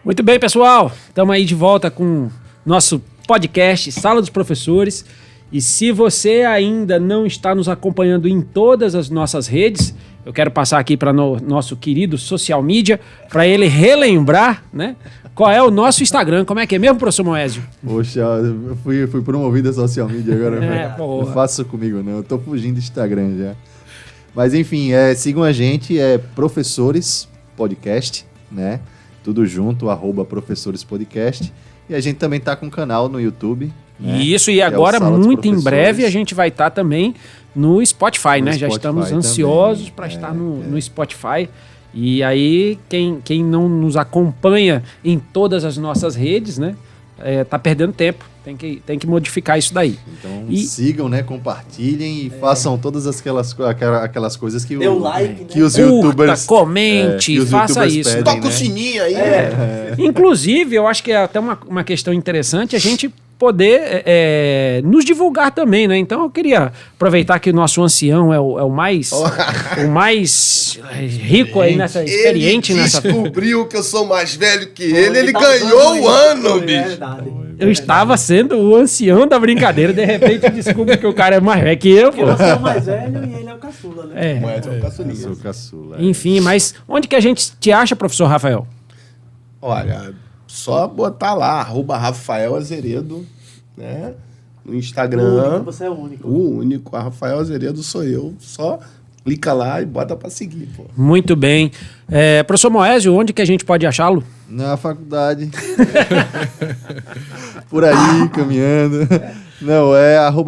Muito bem, pessoal. Estamos aí de volta com nosso podcast Sala dos Professores. E se você ainda não está nos acompanhando em todas as nossas redes, eu quero passar aqui para nosso querido social media, para ele relembrar, né? Qual é o nosso Instagram? Como é que é mesmo, professor Moésio? Poxa, eu fui promovido a social media agora. Porra. Não faça isso comigo, não. Eu tô fugindo do Instagram já. Mas enfim, sigam a gente, Professores Podcast, né? Tudo junto, @ProfessoresPodcast. E a gente também tá com um canal no YouTube. Né? Isso, e agora, muito em breve, a gente vai estar também no Spotify, né? Já estamos ansiosos para estar no Spotify. E aí, quem não nos acompanha em todas as nossas redes, né? Tá perdendo tempo. Tem que modificar isso daí. Então sigam, né? Compartilhem e façam todas aquelas coisas que, like, que os youtubers... Comente, faça isso. Pedem, toca o sininho aí. Inclusive, eu acho que é até uma questão interessante a gente poder nos divulgar também, né? Então eu queria aproveitar que o nosso ancião é o mais rico aí experiente nessa... Ele descobriu que eu sou mais velho que ele ganhou o ano, bicho. Eu estava sendo o ancião da brincadeira, de repente descubro que o cara é mais velho que eu, pô. Eu sou o mais velho e ele é o caçula, né? Mas é o caçulinha. Eu sou o caçula. Enfim, mas onde que a gente te acha, professor Rafael? Olha, só botar lá, @Rafael Azeredo, né? No Instagram. Você é o único. O único, a Rafael Azeredo sou eu. Só clica lá e bota pra seguir, pô. Muito bem. Professor Moésio, onde que a gente pode achá-lo? Na faculdade. Por aí, caminhando. Não,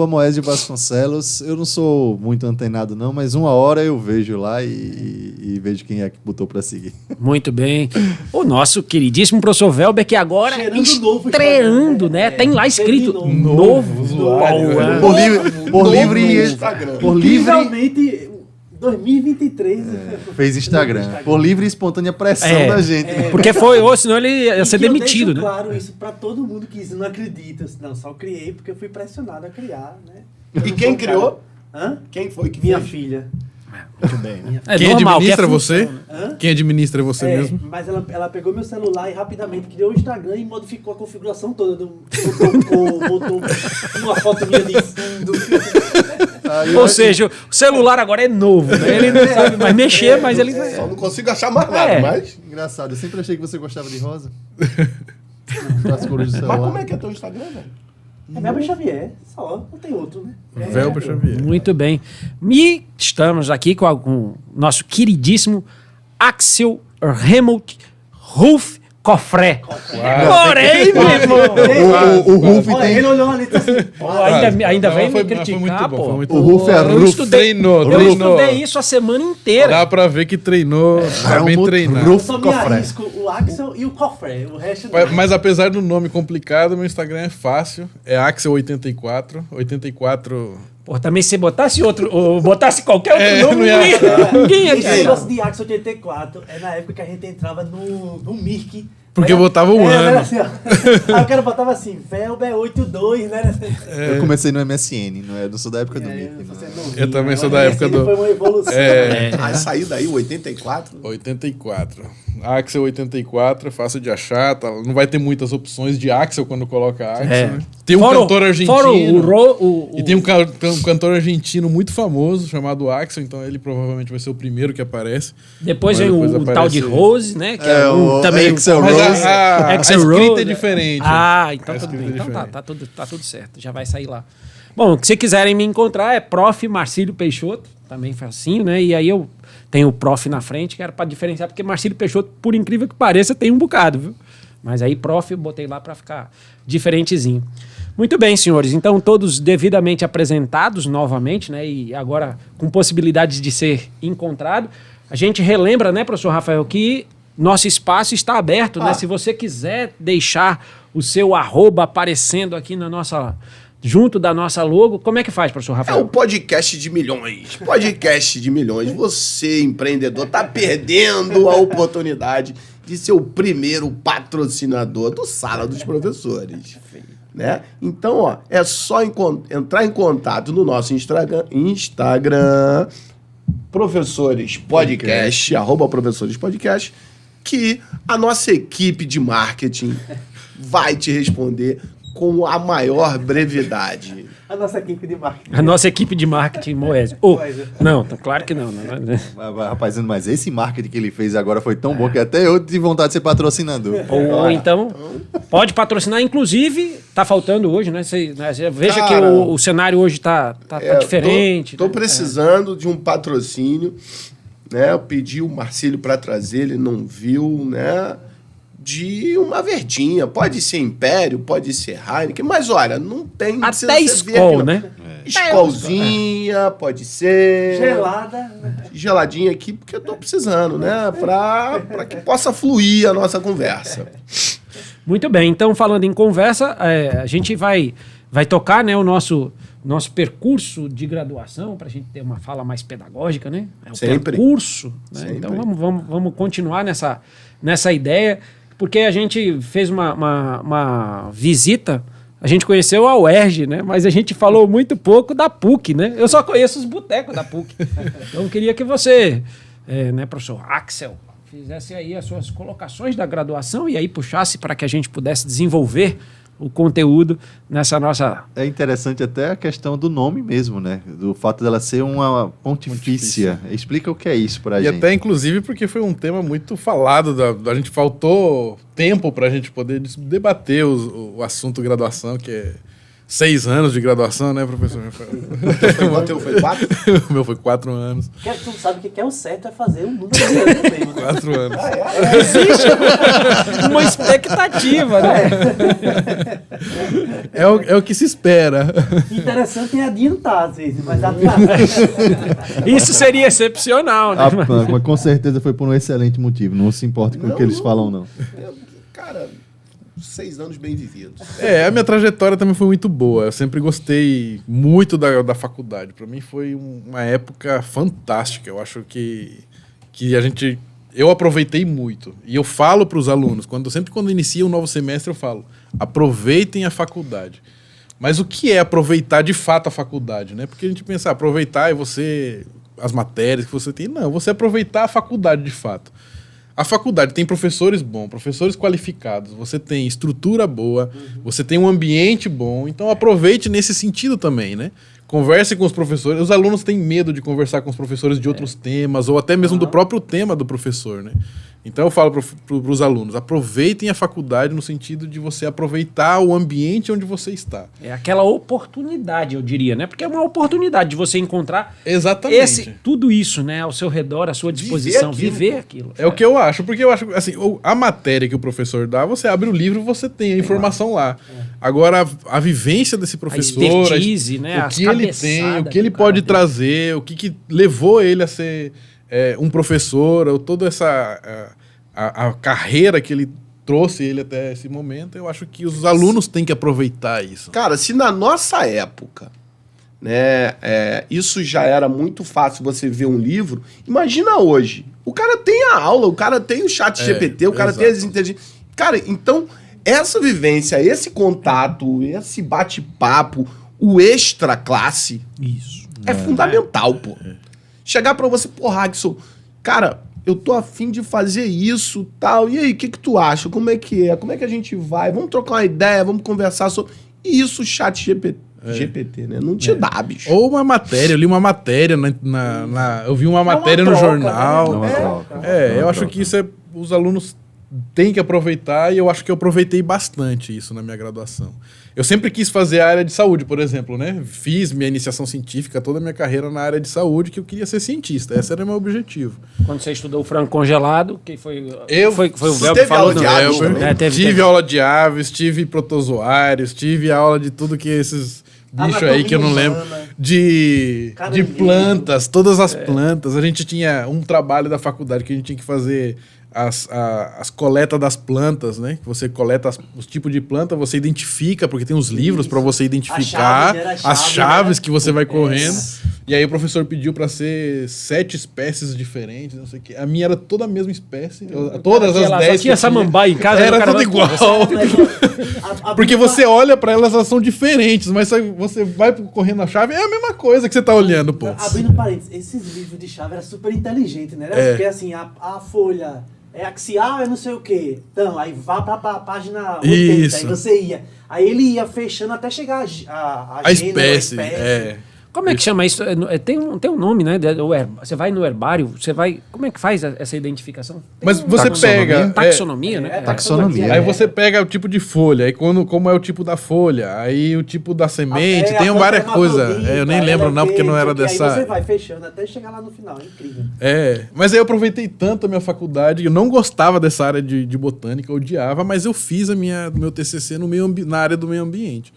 @Moésio Vasconcelos. Eu não sou muito antenado, não, mas uma hora eu vejo lá e vejo quem é que botou pra seguir. Muito bem. O nosso queridíssimo professor Velber, que agora estreando, né? Tem lá escrito novo usuário. Por livre. Finalmente, 2023. Fez Instagram. Por livre e espontânea pressão da gente. Porque senão ele ia ser demitido, né? Claro, isso pra todo mundo que não acredita. Não, só criei porque eu fui pressionado a criar, né? E quem criou? Hã? Quem foi que Minha fez? filha. Muito bem. Quem administra você? Hã? Quem administra você mesmo? Mas ela pegou meu celular e rapidamente criou o Instagram e modificou a configuração toda. Botou uma foto minha de fundo. Ou seja, o celular agora é novo, né? Ele não sabe mais mexer, mas ele... Só não consigo achar mais nada, mas... Engraçado, eu sempre achei que você gostava de rosa. As cores do Mas celular. como é que é teu Instagram, velho? É Velber Xavier, só, não tem outro, né? Velber Xavier. Muito bem. E estamos aqui com o nosso queridíssimo Axel Helmut Ruf Cofré. Porém, meu irmão. O Ruf Olha, tem... ele olhou ali e disse assim, Ainda vem foi me criticar, muito bom, pô. foi muito O bom. Ruf é Eu Ruf. Treinou. Eu estudei isso a semana inteira. Dá pra ver que treinou, tá bem treinado. eu só me arrisco o Axel e o Cofré, o resto não. Mas apesar do nome complicado, meu Instagram é fácil. É Axel84. 84... Pô, também se botasse botasse qualquer outro nome, não ia- ninguém ia Esse achar. negócio de Axel 84 é na época que a gente entrava no Mirk. Porque botava um ano. Assim, ó. Aí o cara botava assim, Velber 82, né? Eu comecei no MSN, não sou da época do Mickey. Você não. não viu, Eu também né? sou da época do... Foi uma evolução. Ah, saiu daí, o 84? 84. Axel 84, fácil de achar. Tá? Não vai ter muitas opções de Axel quando coloca Axel. Né? Tem um cantor argentino. Fora E tem um cantor argentino muito famoso chamado Axel, então ele provavelmente vai ser o primeiro que aparece. Depois Mas vem depois o tal aparece de Rose, né? Que o também Axel Mas Rose. a Axel escrita Rose, é diferente. Então A tudo escrita bem. é Então diferente. tá tudo certo. Já vai sair lá. Bom, se quiserem me encontrar é Prof. Marcílio Peixoto, também facinho, né? E aí eu tenho o Prof. na frente, que era pra diferenciar, porque Marcílio Peixoto, por incrível que pareça, tem um bocado, viu? Mas aí Prof. eu botei lá pra ficar diferentezinho. Muito bem, senhores. Então, todos devidamente apresentados novamente, né? E agora com possibilidades de ser encontrado. A gente relembra, né, professor Rafael, que nosso espaço está aberto, né? Se você quiser deixar o seu @ aparecendo aqui na nossa... junto da nossa logo, como é que faz, professor É Rafael? o podcast de milhões. Podcast de milhões. Você, empreendedor, tá perdendo a oportunidade de ser o primeiro patrocinador do Sala dos Professores. Né? Então, ó, é só entrar em contato no nosso Instagram, Professores Podcast, @Professores Podcast, que a nossa equipe de marketing vai te responder com a maior brevidade. A nossa equipe de marketing. A nossa equipe de marketing, Moésio. Não, claro que não. Rapaz, mas esse marketing que ele fez agora foi tão bom que até eu tive vontade de ser patrocinador. Ou então, pode patrocinar. Inclusive, tá faltando hoje, né? Veja Cara, que o cenário hoje tá diferente. Tô precisando de um patrocínio, né? Eu pedi o Marcílio para trazer, ele não viu, né? De uma verdinha. Pode ser Império, pode ser Heineken, mas olha, não tem... Até Skol, né? Skolzinha, pode ser... Gelada. Geladinha aqui, porque eu tô precisando, né? Pra que possa fluir a nossa conversa. Muito bem. Então, falando em conversa, a gente vai tocar, né, o nosso percurso de graduação, para a gente ter uma fala mais pedagógica, né? É o Sempre. percurso. Né? Sempre. Então, vamos continuar nessa ideia, porque a gente fez uma visita, a gente conheceu a UERJ, né? Mas a gente falou muito pouco da PUC, né? Eu só conheço os botecos da PUC. Então, eu queria que você, né, professor Axel, fizesse aí as suas colocações da graduação e aí puxasse para que a gente pudesse desenvolver o conteúdo nessa nossa... É interessante até a questão do nome mesmo, né? Do fato dela ser uma pontifícia. Explica o que é isso pra gente. E até, inclusive, porque foi um tema muito falado, a gente faltou tempo pra gente poder debater o assunto graduação, que é 6 anos de graduação, né, professor? O teu foi 4? O meu foi 4 anos. Tu sabe que é o certo é fazer um número de anos mesmo, né? 4 anos. Existe uma expectativa, né? É o que se espera. Interessante é adiantar, às vezes, mas atrasar. Isso seria excepcional, né? Mas com certeza foi por um excelente motivo. Não se importa com o que eles falam, não. Cara, 6 anos bem vividos. A minha trajetória também foi muito boa. Eu sempre gostei muito da faculdade. Para mim foi uma época fantástica. Eu acho que eu aproveitei muito. E eu falo para os alunos, sempre quando inicia um novo semestre, eu falo, aproveitem a faculdade. Mas o que é aproveitar de fato a faculdade, né? Porque a gente pensa, aproveitar é as matérias que você tem. Não, você aproveitar a faculdade de fato. A faculdade tem professores bons, professores qualificados, você tem estrutura boa, você tem um ambiente bom, então aproveite nesse sentido também, né? Converse com os professores. Os alunos têm medo de conversar com os professores de outros temas, ou até mesmo do próprio tema do professor, né? Então eu falo para os alunos, aproveitem a faculdade no sentido de você aproveitar o ambiente onde você está. É aquela oportunidade, eu diria, né? Porque é uma oportunidade de você encontrar Exatamente. tudo isso, né, ao seu redor, à sua disposição, viver aquilo. É o que eu acho, porque eu acho assim, a matéria que o professor dá, você abre o livro e você tem a informação lá. Agora, a vivência desse professor, expertise, né, o que ele tem, o que ele pode trazer, o que levou ele a ser um professor, ou toda essa a carreira que ele trouxe ele até esse momento, eu acho que os alunos têm que aproveitar isso. Cara, se na nossa época, né, isso já era muito fácil você ver um livro, imagina hoje. O cara tem a aula, o cara tem o chat GPT, o cara tem as inteligências. Cara, então, essa vivência, esse contato, esse bate-papo, o extra classe, Isso. é fundamental, pô. Chegar pra você, porra, Axel, cara, eu tô afim de fazer isso, tal, e aí, o que tu acha? Como é que é? Como é que a gente vai? Vamos trocar uma ideia, vamos conversar sobre... E isso, chat GPT, né? Não te dá, bicho. Ou uma matéria, eu li uma matéria, eu vi uma matéria no jornal. Eu acho que isso os alunos têm que aproveitar, e eu acho que eu aproveitei bastante isso na minha graduação. Eu sempre quis fazer a área de saúde, por exemplo, né? Fiz minha iniciação científica, toda a minha carreira na área de saúde, que eu queria ser cientista. Esse era o meu objetivo. Quando você estudou o frango congelado, que foi o Você Velber teve falou aula de no- aves também? Tive aula de aves, tive protozoários, tive aula de tudo que esses bichos aí que eu não lembro. De plantas, todas as plantas. A gente tinha um trabalho da faculdade que a gente tinha que fazer as coletas das plantas, né? Que você coleta os tipos de planta, você identifica, porque tem os livros para você identificar as chaves que você vai correndo. E aí o professor pediu para ser 7 espécies diferentes, não sei o quê. A minha era toda a mesma espécie, todas as 10. Só tinha samambaia em casa. Era tudo igual. Porque você olha para elas são diferentes, mas você vai correndo a chave, é a mesma coisa que você tá olhando, pô. Abrindo parênteses, esses livros de chave eram super inteligentes, né? Porque assim, a folha é axial, é não sei o quê. Então, aí vá pra página 80, Isso. aí você ia. Aí ele ia fechando até chegar A espécie. É. Como é que chama isso? Tem um nome, né? Você vai no herbário, você vai... Como é que faz essa identificação? Mas você pega... Taxonomia, né? Taxonomia. Aí você pega o tipo de folha, aí como é o tipo da folha, aí o tipo da semente, tem várias coisas. Eu nem lembro não, porque não era dessa... Aí você vai fechando até chegar lá no final, é incrível. Mas aí eu aproveitei tanto a minha faculdade, eu não gostava dessa área de botânica, eu odiava, mas eu fiz meu TCC na área do meio ambiente.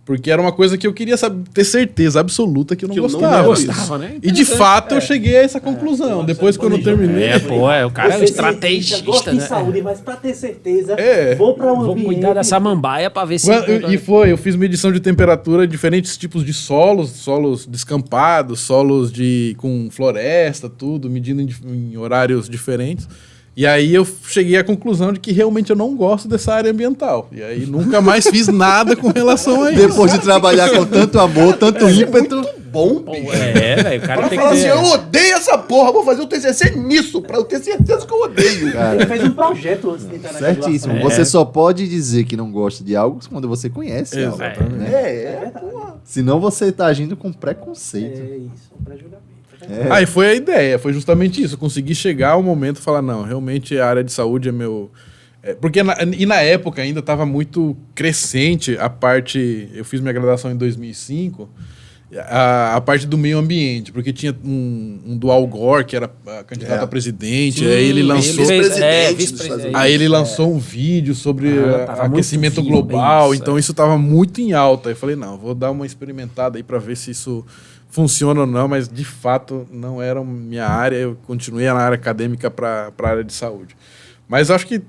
Porque era uma coisa que eu queria ter certeza absoluta que eu não gostava. Né? E de fato eu cheguei a essa conclusão. Depois quando eu terminei... o cara é um estrategista, gosto de né? saúde, mas pra ter certeza, vou pra um Vou ambiente... cuidar da samambaia pra ver se... Eu fiz medição de temperatura, diferentes tipos de solos descampados, solos com floresta, tudo, medindo em horários diferentes. E aí eu cheguei à conclusão de que realmente eu não gosto dessa área ambiental. E aí nunca mais fiz nada com relação a isso. Depois de trabalhar com tanto amor, tanto ímpeto... Bom, bicho. Velho, o cara Pra tem falar que ter... assim, eu odeio essa porra, vou fazer o TCC nisso, pra eu ter certeza que eu odeio. Ele fez um projeto antes de entrar na Certíssimo. graduação. Você só pode dizer que não gosta de algo quando você conhece algo. Exatamente. Né? Senão você tá agindo com preconceito. É isso, um pré-julgamento. Aí foi a ideia, foi justamente isso. Eu consegui chegar ao momento e falar, não, realmente a área de saúde é meu... Porque na época ainda estava muito crescente a parte... Eu fiz minha graduação em 2005, a parte do meio ambiente, porque tinha um do Al Gore, que era candidato a presidente, Sim, aí ele lançou... vice-presidente. Aí ele lançou um vídeo sobre tava aquecimento muito vivo, global, isso, então isso estava muito em alta. Eu falei, não, vou dar uma experimentada aí para ver se isso funciona ou não, mas de fato não era minha área, eu continuei na área acadêmica para a área de saúde. Mas eu acho que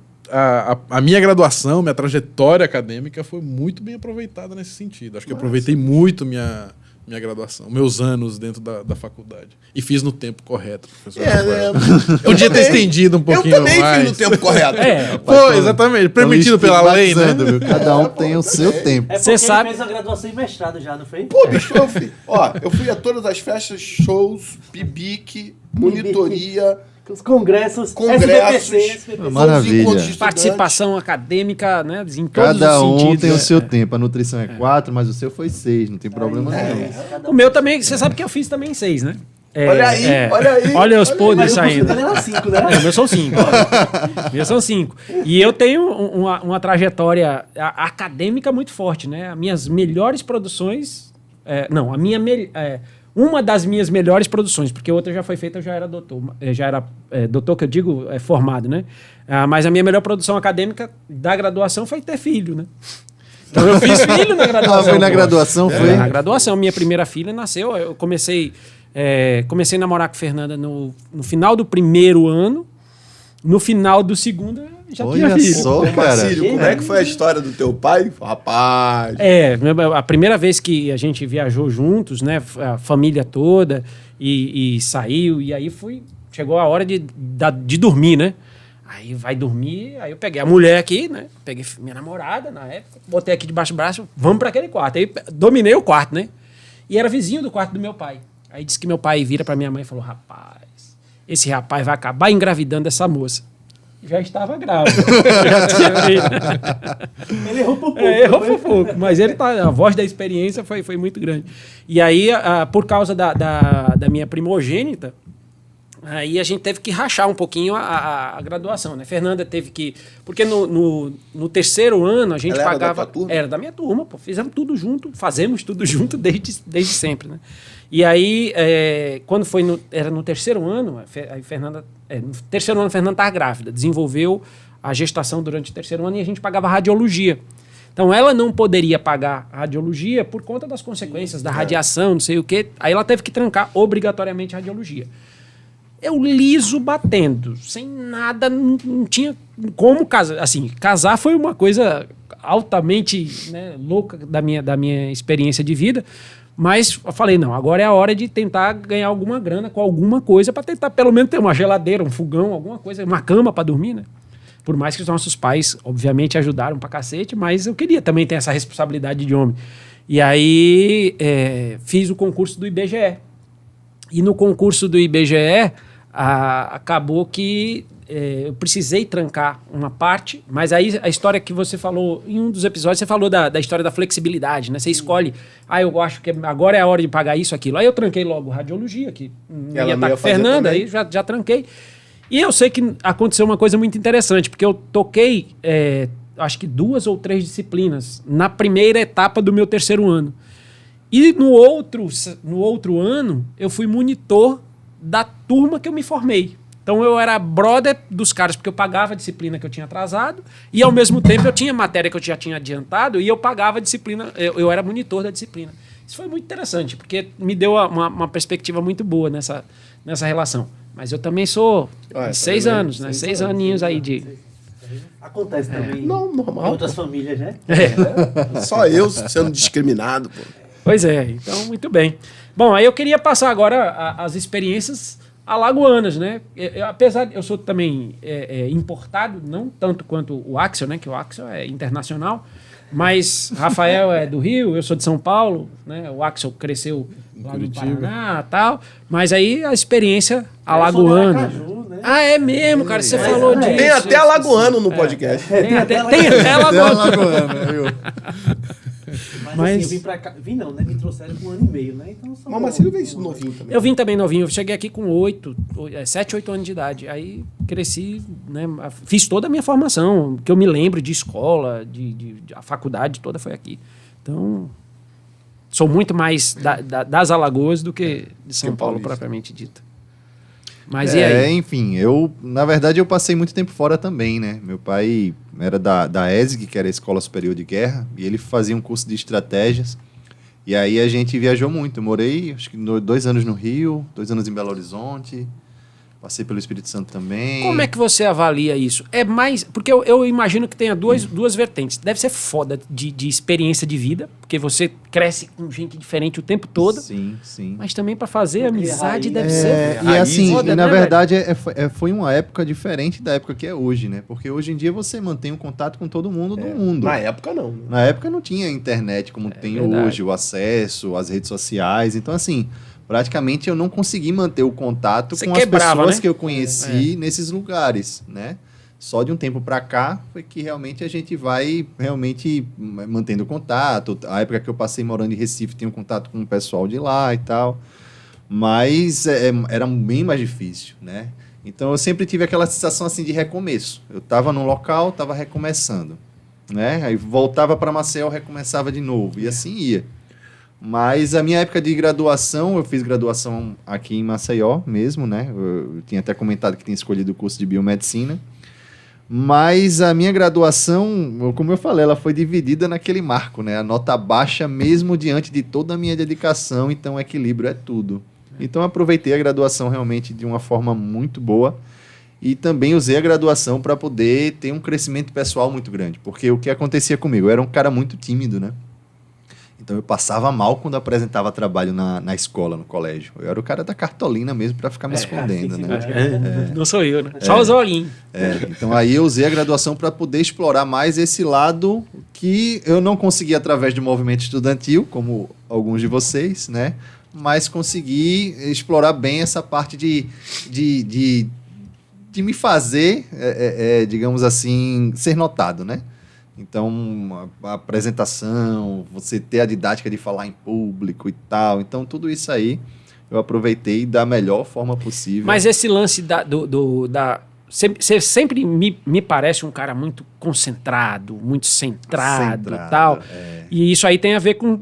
a minha graduação, minha trajetória acadêmica foi muito bem aproveitada nesse sentido. Acho que eu aproveitei muito minha graduação, meus anos dentro da faculdade. E fiz no tempo correto, professor. Eu podia ter estendido um pouquinho mais. Eu também fiz no tempo correto. Foi, exatamente. Permitido pela lei, né? Viu? Cada um tem o seu tempo. É porque Você sabe- ele fez a graduação em mestrado já, não foi? Pô, bicho, eu fui a todas as festas, shows, pibique, monitoria, Os congressos, SBPC. Maravilha. encontros de estudantes. Participação acadêmica, né? Em todos Cada os um sentidos. tem o seu tempo. A nutrição é 4, mas o seu foi 6. Não tem problema nenhum. O meu também, você sabe que eu fiz também 6, né? Olha aí, olha aí. Olha os podres Mas o curso saindo. dele era 5, né? O meu são 5. O meu são 5. E eu tenho uma trajetória acadêmica muito forte, né? As minhas melhores produções... uma das minhas melhores produções, porque outra já foi feita, eu já era doutor. Doutor que eu digo, formado, né? Mas a minha melhor produção acadêmica da graduação foi ter filho, né? Então eu fiz filho na graduação. Foi na graduação, foi? Na graduação. Minha primeira filha nasceu, eu comecei a namorar com a Fernanda no final do primeiro ano. No final do segundo, eu já tinha Olha filho. só, Ô, cara. Marcílio, como é que foi a história do teu pai? Rapaz. A primeira vez que a gente viajou juntos, né, a família toda, e saiu, e aí chegou a hora de dormir, né? Aí vai dormir, aí eu peguei a mulher aqui, né? Peguei minha namorada na época, botei aqui debaixo do braço, vamos para aquele quarto. Aí dominei o quarto, né? E era vizinho do quarto do meu pai. Aí disse que meu pai vira para minha mãe e falou: rapaz, esse rapaz vai acabar engravidando essa moça. Já estava grávida. Já tinha filho. Ele errou por pouco. Errou por pouco, mas a voz da experiência foi muito grande. E aí, por causa da minha primogênita, aí a gente teve que rachar um pouquinho a graduação, né? Fernanda teve que... Porque no terceiro ano a gente Ela pagava... Era da tua turma? Era da minha turma, pô. Fizemos tudo junto, fazemos tudo junto desde sempre, né? E aí, quando era no terceiro ano, no terceiro ano a Fernanda estava grávida, desenvolveu a gestação durante o terceiro ano e a gente pagava radiologia. Então, ela não poderia pagar radiologia por conta das consequências da radiação, não sei o quê. Aí ela teve que trancar obrigatoriamente a radiologia. Eu liso batendo, sem nada, não tinha como casar. Assim, casar foi uma coisa altamente, né, louca da minha experiência de vida, mas eu falei, não, agora é a hora de tentar ganhar alguma grana com alguma coisa para tentar pelo menos ter uma geladeira, um fogão, alguma coisa, uma cama para dormir, né? Por mais que os nossos pais, obviamente, ajudaram pra cacete, mas eu queria também ter essa responsabilidade de homem. E aí fiz o concurso do IBGE. E no concurso do IBGE, acabou que eu precisei trancar uma parte, mas aí a história que você falou, em um dos episódios, você falou da história da flexibilidade, né? Você escolhe, eu acho que agora é a hora de pagar isso, aquilo. Aí eu tranquei logo radiologia, que Ela ia não estar ia com fazer Fernanda, também. aí já tranquei. E eu sei que aconteceu uma coisa muito interessante, porque eu toquei, acho que 2 ou 3 disciplinas na primeira etapa do meu 3º ano. E no outro ano, eu fui monitor da turma que eu me formei. Então eu era brother dos caras, porque eu pagava a disciplina que eu tinha atrasado, e ao mesmo tempo eu tinha matéria que eu já tinha adiantado, e eu pagava a disciplina, eu era monitor da disciplina. Isso foi muito interessante, porque me deu uma perspectiva muito boa nessa relação. Mas eu também sou de 6 anos, né? 6 aninhos aí de... Acontece também Não, normal, em outras famílias, né? Só eu sendo discriminado, pô. Pois é, então muito bem. Bom, aí eu queria passar agora as experiências alagoanas, né? Apesar de eu sou também importado, não tanto quanto o Axel, né? Que o Axel é internacional, mas Rafael é do Rio, eu sou de São Paulo, né? O Axel cresceu lá no Paraná e tal, mas aí a experiência alagoana. Aracaju, né? Ah, é mesmo, cara, você falou disso. Tem até alagoano no podcast. Tem até alagoano. Alagoana, viu? Mas assim, eu vim pra cá. Vim não, né? Me trouxeram com 1 ano e meio, né? Então são Mas o Marcílio veio isso novinho também. Eu vim também novinho, eu cheguei aqui com 7, 8 anos de idade. Aí cresci, né? Fiz toda a minha formação, que eu me lembro de escola, a faculdade toda foi aqui. Então, sou muito mais das Alagoas do que de São Paulo, propriamente dito. Mas e aí? Enfim, na verdade, eu passei muito tempo fora também, né? Meu pai era da ESG, que era a Escola Superior de Guerra, e ele fazia um curso de estratégias. E aí a gente viajou muito. Eu morei, acho que 2 anos no Rio, 2 anos em Belo Horizonte, passei pelo Espírito Santo também. Como é que você avalia isso? É mais... Porque eu imagino que tenha duas vertentes. Deve ser foda de experiência de vida, porque você cresce com gente diferente o tempo todo. Sim, sim. Mas também para fazer amizade raiz. deve ser... E assim, foda, e na né, verdade foi uma época diferente da época que é hoje, né? Porque hoje em dia você mantém um contato com todo mundo do mundo. Na época, não. Na época não tinha internet como tem verdade. hoje, o acesso, as redes sociais. Então, assim, praticamente eu não consegui manter o contato Você com quebrava, as pessoas né? que eu conheci nesses lugares, né? Só de um tempo para cá foi que realmente a gente vai realmente mantendo contato. A época que eu passei morando em Recife, tinha um contato com o pessoal de lá e tal. Mas era bem mais difícil, né? Então eu sempre tive aquela sensação assim de recomeço. Eu estava num local, estava recomeçando, né? Aí voltava para Maceió, recomeçava de novo e assim ia. Mas a minha época de graduação, eu fiz graduação aqui em Maceió mesmo, né? Eu tinha até comentado que tinha escolhido o curso de biomedicina. Mas a minha graduação, como eu falei, ela foi dividida naquele marco, né? A nota baixa mesmo diante de toda a minha dedicação, então equilíbrio é tudo. Então eu aproveitei a graduação realmente de uma forma muito boa e também usei a graduação para poder ter um crescimento pessoal muito grande, porque o que acontecia comigo? Eu era um cara muito tímido, né? Então eu passava mal quando apresentava trabalho na escola, no colégio. Eu era o cara da cartolina mesmo para ficar me escondendo, né? Não sou eu, né? Só os olhinhos. Então aí eu usei a graduação para poder explorar mais esse lado que eu não consegui através do movimento estudantil, como alguns de vocês, né? Mas consegui explorar bem essa parte de me fazer, digamos assim, ser notado, né? Então, a apresentação, você ter a didática de falar em público e tal. Então, tudo isso aí eu aproveitei da melhor forma possível. Mas esse lance você sempre me parece um cara muito concentrado, muito centrado e tal. E isso aí tem a ver com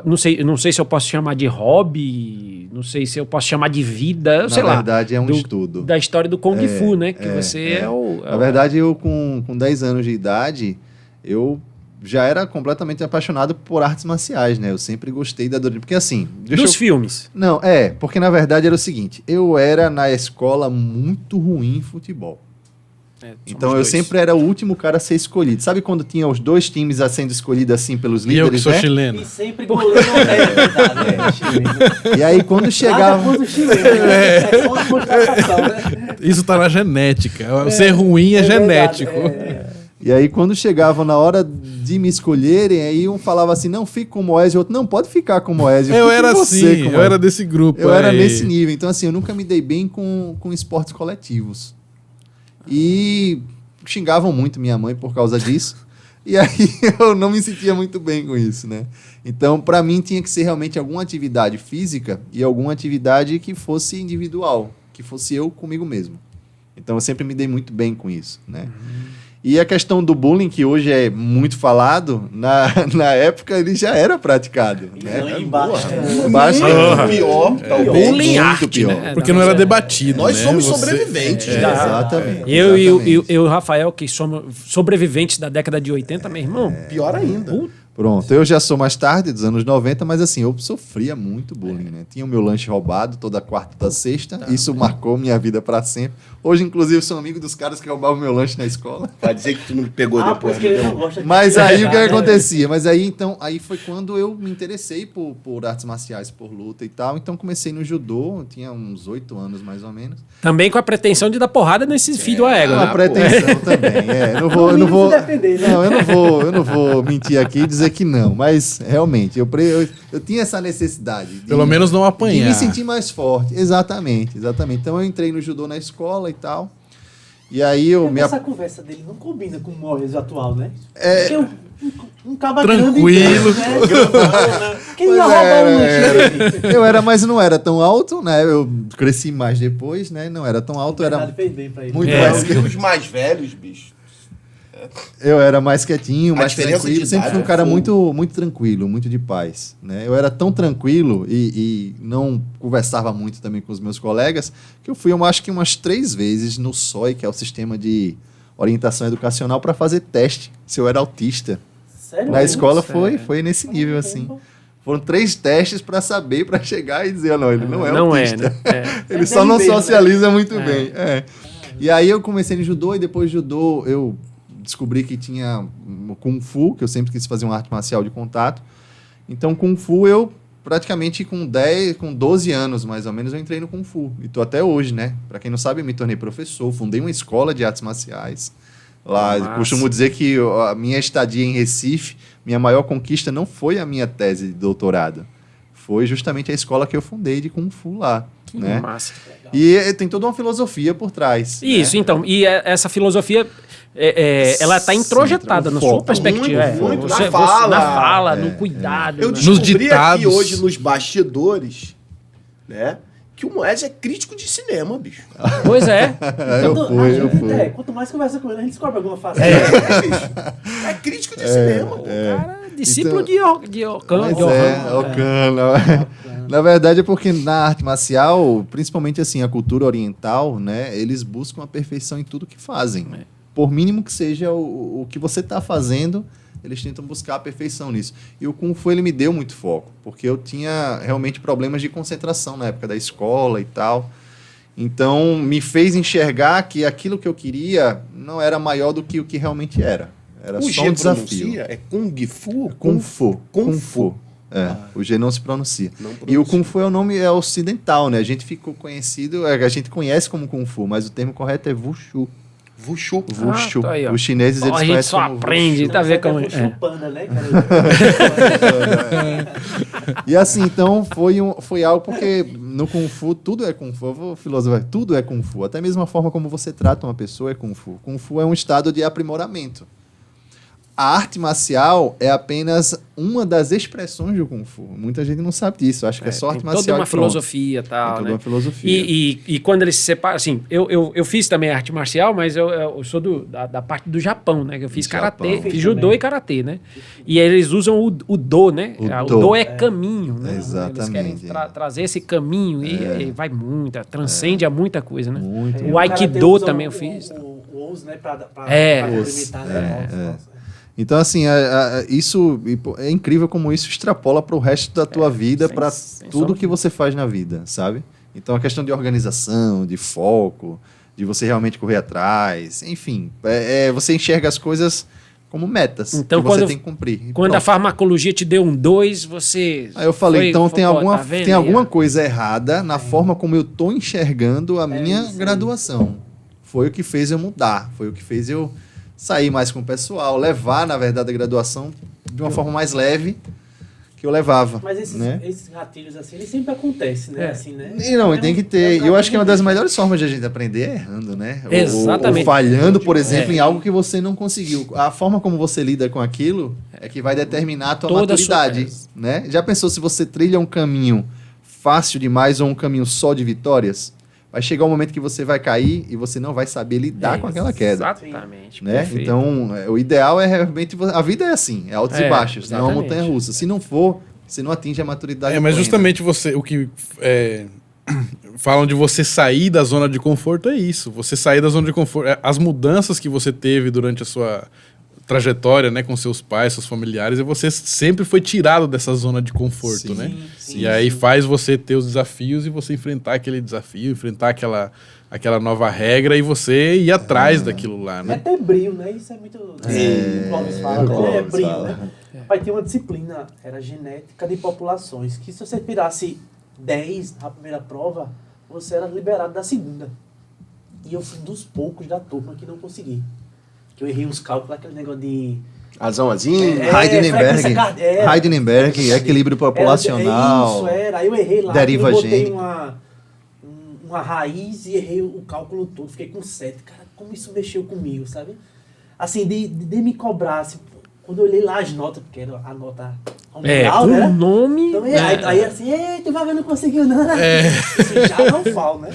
não sei se eu posso chamar de hobby, não sei se eu posso chamar de vida, sei lá. Na verdade, é um estudo. Da história do Kung Fu, né? Que você é o... Na verdade, eu com 10 anos de idade, eu já era completamente apaixonado por artes marciais, né? Eu sempre gostei da adrenalina. Porque assim... Dos filmes. Não, porque na verdade era o seguinte, eu era na escola muito ruim em futebol. Então eu sempre era o último cara a ser escolhido. Sabe quando tinha os 2 times sendo escolhidos assim pelos E eu que líderes, sou né? chileno. E sempre goleiro chileno. E aí quando chegava... Nada contra o chileno, né? É só uma constatação, né? Isso tá na genética. Ser ruim é genético. E aí quando chegava na hora de me escolherem, aí um falava assim, não, fica com o Moésio, e outro, não, pode ficar com o Moésio. Eu fica era com você, assim, com o eu era desse grupo. Eu era aí. nesse nível. Então assim, eu nunca me dei bem com esportes coletivos. E xingavam muito minha mãe por causa disso. E aí eu não me sentia muito bem com isso, né? Então, para mim, tinha que ser realmente alguma atividade física e alguma atividade que fosse individual, que fosse eu comigo mesmo. Então, eu sempre me dei muito bem com isso, né? E a questão do bullying, que hoje é muito falado, na época ele já era praticado, né? Não, embaixo. Muito pior, talvez. Bullying muito arte, pior. né? Porque não era debatido, Nós né? somos Você- sobreviventes. né? Exatamente. Eu e exatamente. o Rafael, que somos sobreviventes da década de 80, meu irmão. Pior ainda. Pronto, eu já sou mais tarde, dos anos 90, mas assim, eu sofria muito bullying, né? Tinha o meu lanche roubado toda quarta e toda sexta, isso marcou minha vida pra sempre. Hoje, inclusive, sou amigo dos caras que roubavam meu lanche na escola. Pra dizer que tu não pegou depois. Porque ele não gosta de Mas aí o que pegar, né? acontecia? Mas aí, então, aí foi quando eu me interessei por artes marciais, por luta e tal. Então comecei no judô, eu tinha uns 8 anos mais ou menos. Também com a pretensão de dar porrada nesse filho do ego, Uma né? pretensão também, é. Eu não vou. se defender, né? Não, eu não vou mentir aqui e dizer que não, mas realmente, eu tinha essa necessidade. Pelo menos não De apanhar. me sentir mais forte. Exatamente. Então eu entrei no judô na escola e tal. E aí eu me. Essa conversa dele não combina com o Morris atual, né? É. Porque um caba Tranquilo. grande, né? Quem ia Pois roubar é, o lanche dele? Eu era, mas não era tão alto, né? Eu cresci mais depois, né? Não era tão alto, O era Bernardo fez bem pra ele. muito É. mais. Os mais velhos, bicho. Eu era mais quietinho, A mais diferença tranquilo. de Sempre fui um idade é cara fogo. muito tranquilo, muito de paz. Né? Eu era tão tranquilo e não conversava muito também com os meus colegas que eu fui, eu acho que umas 3 vezes no SOI, que é o Sistema de Orientação Educacional, para fazer teste se eu era autista. Sério? Na escola sério? foi nesse nível, assim. Foram 3 testes para saber, para chegar e dizer, não, ele não é Não é, autista. né? É. Ele É só não dele mesmo, socializa muito bem. É. E aí eu comecei no judô e depois do judô eu descobri que tinha Kung Fu, que eu sempre quis fazer uma arte marcial de contato. Então Kung Fu eu praticamente com 12 anos mais ou menos eu entrei no Kung Fu. E tô até hoje, né? Para quem não sabe, eu me tornei professor, fundei uma escola de artes marciais. Lá, Massa. costumo dizer que a minha estadia em Recife, minha maior conquista não foi a minha tese de doutorado. Foi justamente a escola que eu fundei de Kung Fu lá. Que Né? massa. E tem toda uma filosofia por trás. Isso, né? então. E essa filosofia, ela está introjetada Sim, na um foco, sua perspectiva. muito, Você- na fala. na fala, no cuidado. Eu né? descobri aqui ditados. hoje nos bastidores, né? Que o Moés é crítico de cinema, bicho. Pois é. Eu fui. Quanto mais conversa com ele, a gente descobre alguma face. Bicho. É crítico de cinema. pô. Cara, discípulo Então- de Ocam. Mas de Ohana. Ocana. Na verdade é porque na arte marcial, principalmente assim, a cultura oriental, né, eles buscam a perfeição em tudo que fazem. Por mínimo que seja o que você está fazendo, eles tentam buscar a perfeição nisso. E o Kung Fu ele me deu muito foco, porque eu tinha realmente problemas de concentração na época da escola e tal. Então me fez enxergar que aquilo que eu queria não era maior do que o que realmente era. Era O só G um desafio. pronuncia? É Kung Fu? Kung Fu. Kung Kung Fu. Fu. É, o G não se pronuncia. Não E o pronuncia. Kung Fu é o nome ocidental, né? A gente ficou conhecido, a gente conhece como Kung Fu, mas o termo correto é Wushu. Wushu. Wushu. tá aí, ó. Os chineses Ó, eles a gente conhecem só como aprende, Wushu. tá vendo como... Puxa É. o panda, né, cara? E assim, então foi algo porque no Kung Fu tudo é Kung Fu. Eu vou filosofar, tudo é Kung Fu. Até mesmo a forma como você trata uma pessoa é Kung Fu. Kung Fu é um estado de aprimoramento. A arte marcial é apenas uma das expressões do Kung Fu. Muita gente não sabe disso. Acha que é só arte Tem marcial. toda uma e pronto. filosofia e Tem tal, toda né? uma filosofia. E quando eles se separam, assim, eu fiz também arte marcial, mas eu sou da parte do Japão, né? Que eu fiz Do karatê, Japão. fiz judô e karatê, né? E aí eles usam o do, né? O O do. do é caminho, né? Exatamente, Eles querem trazer esse caminho e vai transcende a muita coisa, né? Muito. O Aikido também eu fiz. O Oz, né, pra É. complementar, né? Nossa. Então, assim, isso é incrível como isso extrapola para o resto da tua vida, sem- para sem tudo sombra que você faz na vida, sabe? Então, a questão de organização, de foco, de você realmente correr atrás, enfim, você enxerga as coisas como metas Então, que você quando- tem que cumprir. E Quando a pronto. farmacologia te deu um 2, você. Aí eu falei, então tem pô, alguma, tá vendo tem aí, alguma ó? coisa errada na forma como eu tô enxergando a minha isso aí. graduação. Foi o que fez eu mudar, foi o que fez eu sair mais com o pessoal, levar, na verdade, a graduação de uma forma mais leve, que eu levava. Mas esses, né? esses gatilhos assim, eles sempre acontecem, né? É. Assim, né? E não, e tem que ter. um Eu acho que uma das gatilho melhores formas de a gente aprender é errando, né? Exatamente. Ou falhando, por exemplo, É. em algo que você não conseguiu. A forma como você lida com aquilo é que vai determinar a tua Toda a sua- maturidade, né? Já pensou se você trilha um caminho fácil demais ou um caminho só de vitórias? Vai chegar um momento que você vai cair e você não vai saber lidar com aquela queda. Exatamente. Né? perfeito. Então, o ideal é realmente. A vida é assim, é altos e É, baixos, não é uma exatamente. montanha russa. Se não for, você não atinge a maturidade. Mas plena. justamente o que falam de você sair da zona de conforto é isso. Você sair da zona de conforto. As mudanças que você teve durante a sua trajetória, né, com seus pais, seus familiares, e você sempre foi tirado dessa zona de conforto, Sim, né? sim, E aí sim. faz você ter os desafios e você enfrentar aquele desafio, enfrentar aquela nova regra e você ir atrás daquilo lá, É né? até brilho, né? Isso é muito. O Clóvis fala, o né? É Clóvis brilho, fala. né? Pai, tem uma disciplina, era genética de populações, que se você tirasse 10 na primeira prova, você era liberado da segunda. E eu fui um dos poucos da turma que não consegui. Que eu errei uns cálculos, aquele negócio de. Azãozinho. frequência Heidenberg, equilíbrio populacional. Era. Aí eu errei lá, Deriva eu botei gênica. uma raiz e errei o cálculo todo. Fiquei com 7. Cara, como isso mexeu comigo, sabe? Assim, de me cobrar. Assim, quando eu olhei lá as notas, porque era a nota Com né? nome. Então, né? aí assim, tu vai ver, não conseguiu não. Assim, já não falo, né?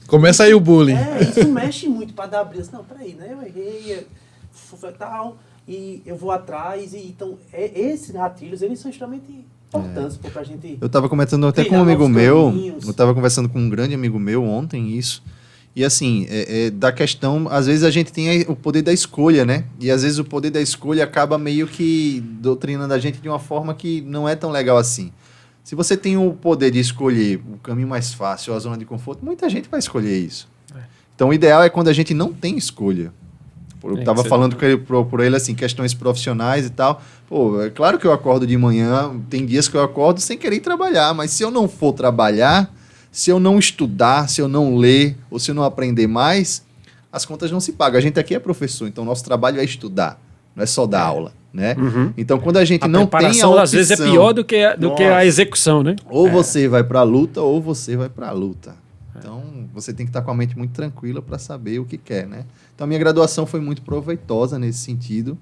Começa aí o bullying. Isso mexe muito pra dar brisa. Não, peraí, né? Eu errei, foi tal, e eu vou atrás. E, então, esses gatilhos, eles são extremamente importantes pô, pra gente... Eu tava comentando até com um trilhar amigo novos meu, caminhos. eu tava conversando com um grande amigo meu ontem isso, e assim, da questão, às vezes a gente tem o poder da escolha, né? E às vezes o poder da escolha acaba meio que doutrinando a gente de uma forma que não é tão legal assim. Se você tem o poder de escolher o caminho mais fácil ou a zona de conforto, muita gente vai escolher isso. Então o ideal é quando a gente não tem escolha. Eu É, tava que falando com ele, por ele assim, questões profissionais e tal. Pô, é claro que eu acordo de manhã, tem dias que eu acordo sem querer ir trabalhar, mas se eu não for trabalhar, se eu não estudar, se eu não ler, ou se eu não aprender mais, as contas não se pagam. A gente aqui é professor, então nosso trabalho é estudar, não é só dar aula, né? Uhum. Então quando a gente A não tem a preparação, opção, às vezes, é pior do que a Nossa. execução, né? ou você vai pra luta ou você vai pra luta. Então, você tem que estar com a mente muito tranquila para saber o que quer, né? Então, a minha graduação foi muito proveitosa nesse sentido.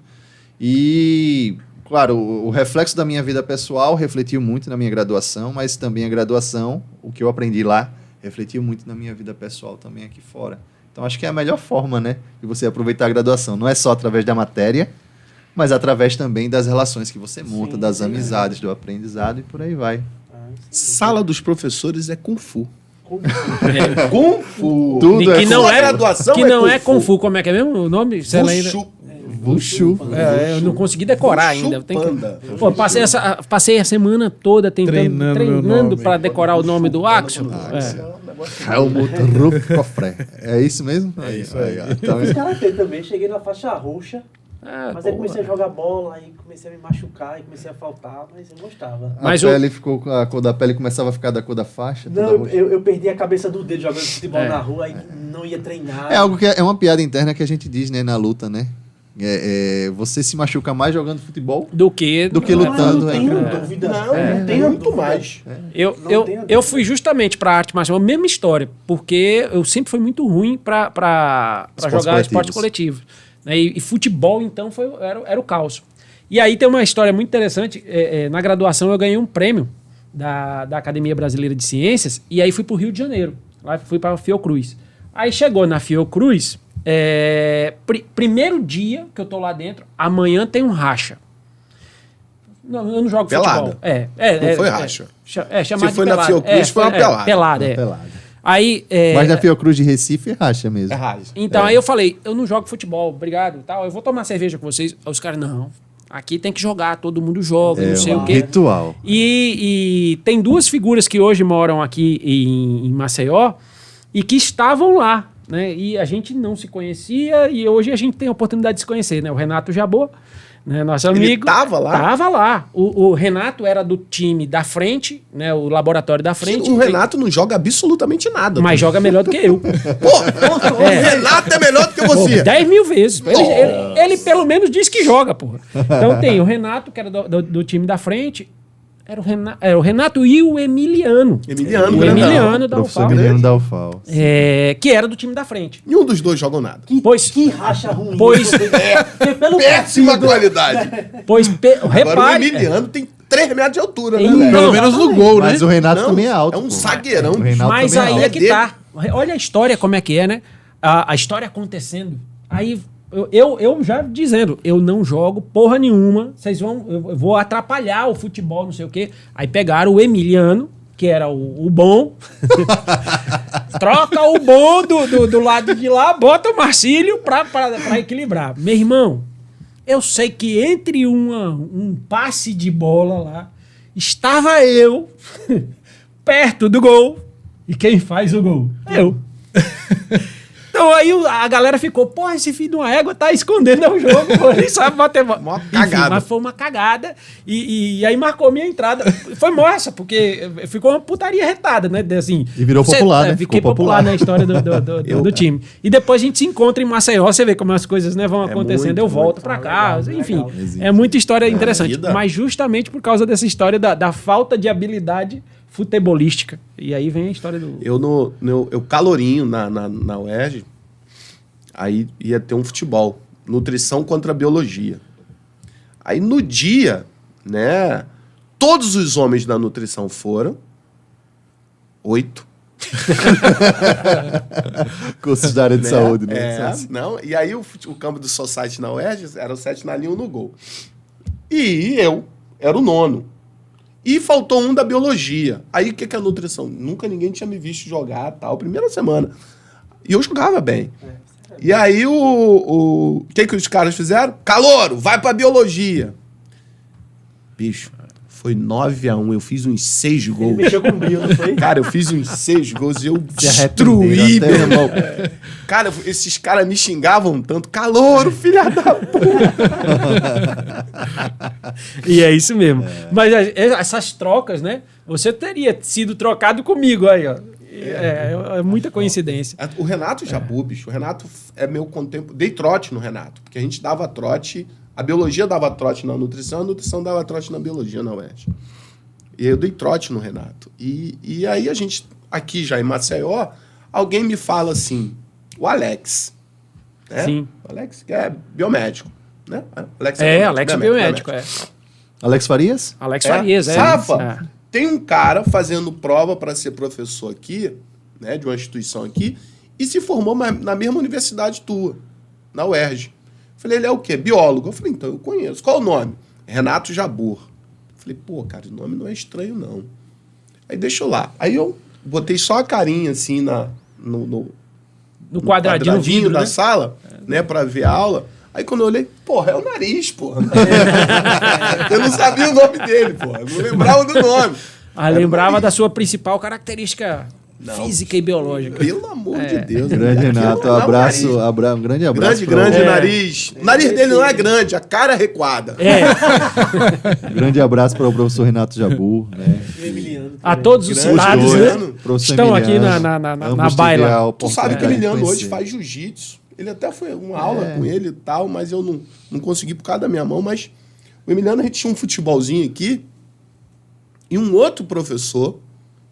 E, claro, o reflexo da minha vida pessoal refletiu muito na minha graduação, mas também a graduação, o que eu aprendi lá, refletiu muito na minha vida pessoal também aqui fora. Então, acho que é a melhor forma, né, de você aproveitar a graduação. Não é só através da matéria, mas através também das relações que você monta, Sim, das sim, amizades, do aprendizado e por aí vai. Sala dos professores é Kung Fu. É. Kung Fu. Tudo que é não Sua é graduação que é não Kung é Fu. Kung Fu, como é que é mesmo o nome? Você lembra? Wushu. Wushu. Eu não consegui decorar Wushu ainda. Eu tenho Panda. que... Pô, passei a semana toda Treinando treinando meu nome. para decorar o nome do Axel. Helmut Rufkofre. É isso mesmo? É isso aí. Então, Fiz karatê também, cheguei na faixa roxa, mas aí pô, comecei a jogar bola, aí comecei a me machucar, e comecei a faltar, mas eu gostava. Mas a pele ficou, a cor da pele começava a ficar da cor da faixa. Não, toda roxa. eu perdi a cabeça do dedo jogando futebol É. na rua, aí não ia treinar. É algo que é uma piada interna que a gente diz, né, na luta, né? Você se machuca mais jogando futebol. do que lutando, Não tenho é. dúvida. Não tenho muito dúvida. mais. Não tenho Eu fui justamente para arte marcial, a mesma história, porque eu sempre fui muito ruim para Esportes jogar coletivos. esporte coletivo. Né? E futebol, então, era o caos. E aí tem uma história muito interessante. Na graduação eu ganhei um prêmio da Academia Brasileira de Ciências, e aí fui para o Rio de Janeiro. Lá fui para a Fiocruz. Aí chegou na Fiocruz, primeiro dia que eu tô lá dentro, amanhã tem um racha. Não, eu não jogo Pelada. futebol. Não foi racha. Chamado Se foi de na pelada. Fiocruz, foi uma pelada. Pelada, é. Pelada. Aí, Mas na Fiocruz de Recife, racha mesmo. É racha. então, aí eu falei, eu não jogo futebol, obrigado, tal, eu vou tomar cerveja com vocês. Aí os caras, não, aqui tem que jogar, todo mundo joga, não sei o quê. Ritual. E tem duas figuras que hoje moram aqui em Maceió e que estavam lá, né? E a gente não se conhecia e hoje a gente tem a oportunidade de se conhecer, né? O Renato Jabô, né? Nosso amigo. tava lá? Tava lá. O Renato era do time da frente, né? O laboratório da frente. O Renato não joga absolutamente nada. Mas joga melhor do que eu. Pô, o Renato é melhor do que Pô, você. 10 mil vezes. Ele pelo menos diz que joga, porra. Então tem o Renato, que era do time da frente. Era o Renato e o Emiliano. Emiliano, O grandão. Emiliano da Professor UFAL. Emiliano da UFAL. Que era do time da frente. Nenhum dos dois jogam nada. Que racha ruim. Pois- Porque pelo Péssima perfil do- qualidade. Agora o Repare. Emiliano tem 3 metros de altura, né, Então, velho? Pelo menos no gol, né? Mas o Renato Não, também é alto. é um pô. zagueirão. O Renato Mas também aí é é que dele. tá. Olha a história como é que é, né? A história acontecendo. Aí eu já dizendo, eu não jogo porra nenhuma. Eu vou atrapalhar o futebol, não sei o quê. Aí pegaram o Emiliano, que era o bom. Troca o bom do lado de lá, bota o Marcílio pra equilibrar. Meu irmão, eu sei que entre um passe de bola lá, estava eu perto do gol. E quem faz o gol? Eu. Então aí a galera ficou, porra, esse filho de uma égua tá escondendo o jogo, pô, ele sabe bater bola. Mó Enfim, cagada. mas foi uma cagada e aí marcou minha entrada. Foi moça, porque ficou uma putaria retada, né? Assim, E virou popular, né? Fiquei Ficou popular popular. na história do time. E depois a gente se encontra em Maceió, você vê como as coisas, né, vão acontecendo. muito, eu volto muito pra legal, casa, enfim. legal. É muita história interessante. vida. Mas justamente por causa dessa história da falta de habilidade futebolística. E aí vem a história do... Eu calorinho na UERJ, aí ia ter um futebol, nutrição contra biologia. Aí no dia, né, todos os homens da nutrição foram, 8. Cursos da área de Né? saúde, né? Não, e aí o campo do Society na UERJ era o 7 na linha, 1 no gol. E eu era o 9º. E faltou um da biologia. Aí o que é a nutrição? Nunca ninguém tinha me visto jogar, tal, primeira semana. E eu jogava bem. E aí o que os caras fizeram? Calouro, vai pra biologia. Bicho, foi 9-1. Eu fiz uns 6 Ele gols. mexeu com o Bill, não foi? Cara, eu fiz uns 6 gols e eu Se arrependeram destruí, até, meu irmão. Cara, esses caras me xingavam tanto. Calouro, filha da E é isso mesmo. Mas essas trocas, né? Você teria sido trocado comigo aí, ó. É muita coincidência. O Renato Jabu, bicho, o Renato é meu contemporâneo. Dei trote no Renato, porque a gente dava trote, a biologia dava trote na nutrição, a nutrição dava trote na biologia na UERJ. E eu dei trote no Renato. E aí a gente, aqui já em Maceió, alguém me fala assim, o Alex. Né? Sim. O Alex, que é biomédico. Né? Alex Alex é biomédico, é. Alex Farias? Alex Farias, é. Rafa, tem um cara fazendo prova para ser professor aqui, né, de uma instituição aqui, e se formou na mesma universidade tua, na UERJ. Falei, ele é o quê? Biólogo. Eu falei, então, eu conheço. Qual o nome? Renato Jabur. Falei, pô, cara, o nome não é estranho, não. Aí deixa eu lá. Aí eu botei só a carinha, assim, no quadradinho no vidro, da né? sala, né, pra ver a aula. Aí quando eu olhei, porra, é o nariz, porra. Eu não sabia o nome dele, porra. Eu não lembrava do nome. Lembrava da sua principal característica física e biológica. Pelo amor de Deus. Grande né? Renato, Aquilo é um abraço, nariz. um grande abraço. Grande pra- nariz. O nariz dele não é grande, a cara é recuada. Grande abraço para o professor Renato Jabu, né? E o Emiliano. A todos os Grande citados, Emiliano. né? Professor Estão aqui Emiliano, na ambos baila. tive a Tu sabe que o oportunidade de Emiliano hoje conhecer. faz jiu-jitsu. Ele até foi uma aula com ele e tal, mas eu não consegui por causa da minha mão. Mas o Emiliano, a gente tinha um futebolzinho aqui e um outro professor,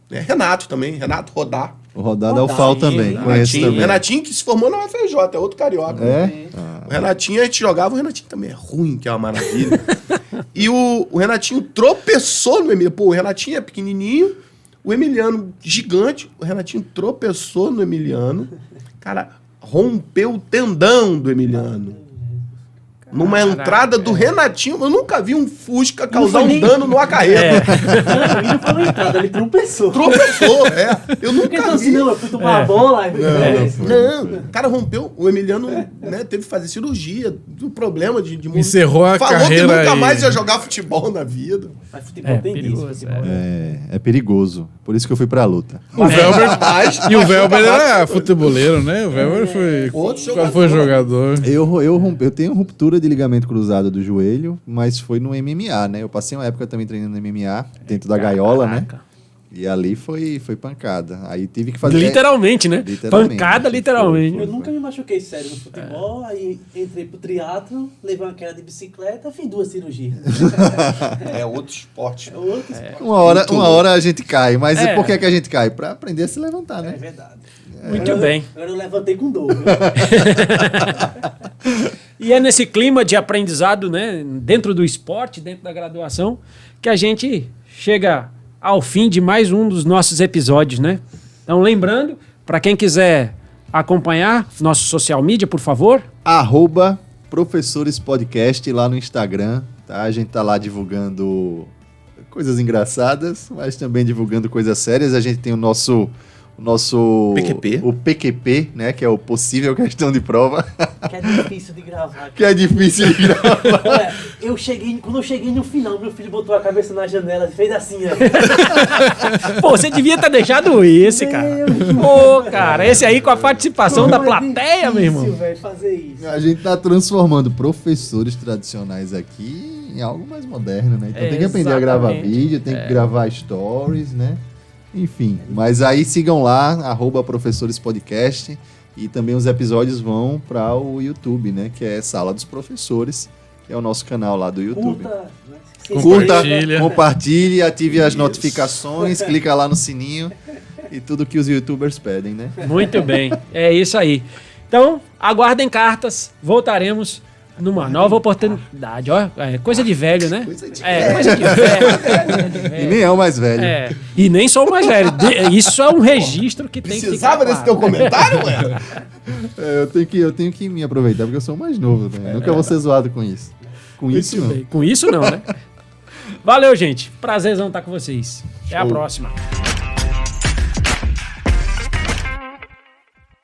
né? Renato também, Renato Rodar. O Rodado é o FAO também, conheço também. Renatinho que se formou na UFRJ, é outro carioca. É? O Renatinho, a gente jogava, o Renatinho também é ruim, que é uma maravilha. E o Renatinho tropeçou no Emiliano. Pô, o Renatinho é pequenininho, o Emiliano gigante, o Renatinho tropeçou no Emiliano. Cara, rompeu o tendão do Emiliano. Numa entrada do Renatinho, eu nunca vi um Fusca causar um dano numa carreta. Não, ele não foi uma entrada, ele tropeçou. Tropeçou, é. Eu Porque nunca então, assim, vi. não, eu fui tomar a bola. Aí, Não, o cara rompeu. O Emiliano né, teve que fazer cirurgia do problema de Encerrou a Falou carreira que nunca aí. mais ia jogar futebol na vida. Mas futebol tem perigoso, disso. Futebol. É perigoso. Por isso que eu fui pra luta. O Velber, e o Machuca Velber mais. era futeboleiro, né? O Velber Outro foi jogador. Eu tenho ruptura de ligamento cruzado do joelho, mas foi no MMA, né? Eu passei uma época também treinando no MMA, dentro da gaiola, né? E ali foi pancada. Aí tive que fazer... Literalmente, né? Literalmente. Pancada, literalmente. Eu nunca me machuquei sério no futebol, aí entrei pro triatlo, levei uma queda de bicicleta, fiz 2 cirurgias. É outro esporte. É outro esporte. Uma hora a gente cai. Mas É. por que a gente cai? Pra aprender a se levantar, É né? verdade. Muito bem. Agora eu levantei com dor. Viu? E é nesse clima de aprendizado, né, dentro do esporte, dentro da graduação, que a gente chega ao fim de mais um dos nossos episódios, né? Então, lembrando, para quem quiser acompanhar nosso social media, por favor. @Professores Podcast lá no Instagram, tá? A gente tá lá divulgando coisas engraçadas, mas também divulgando coisas sérias. A gente tem o nosso PQP. O PQP, né, que é o possível questão de prova, Que é difícil de gravar. que é difícil de gravar. Olha, quando eu cheguei no final, meu filho botou a cabeça na janela e fez assim, ó. Pô, você devia ter deixado esse, cara. Pô, cara, esse aí com a participação da Como é plateia, meu irmão. difícil, velho, fazer isso. A gente tá transformando professores tradicionais aqui em algo mais moderno, né? Então tem que aprender a gravar Exatamente. vídeo, tem que gravar stories, né? Enfim, mas aí sigam lá, @Professores Podcast, e também os episódios vão para o YouTube, né? Que é Sala dos Professores, que é o nosso canal lá do YouTube. Curta, né? Se Curta, Compartilha. compartilhe, ative as notificações, clica lá no sininho e tudo que os YouTubers pedem, né? Muito bem, é isso aí. Então, aguardem cartas, voltaremos numa nova oportunidade. Ó, é coisa de velho, né? Coisa de Coisa de velho. E nem é o mais velho. É, e nem sou o mais velho. Isso é um registro que tem que ficar Precisava desse teu claro. comentário, ué? Eu tenho que me aproveitar, porque eu sou o mais novo, né? Nunca vou ser zoado com isso. Com isso, Muito não. bem. Com isso não, né? Valeu, gente. Prazerzão estar com vocês. Até a próxima.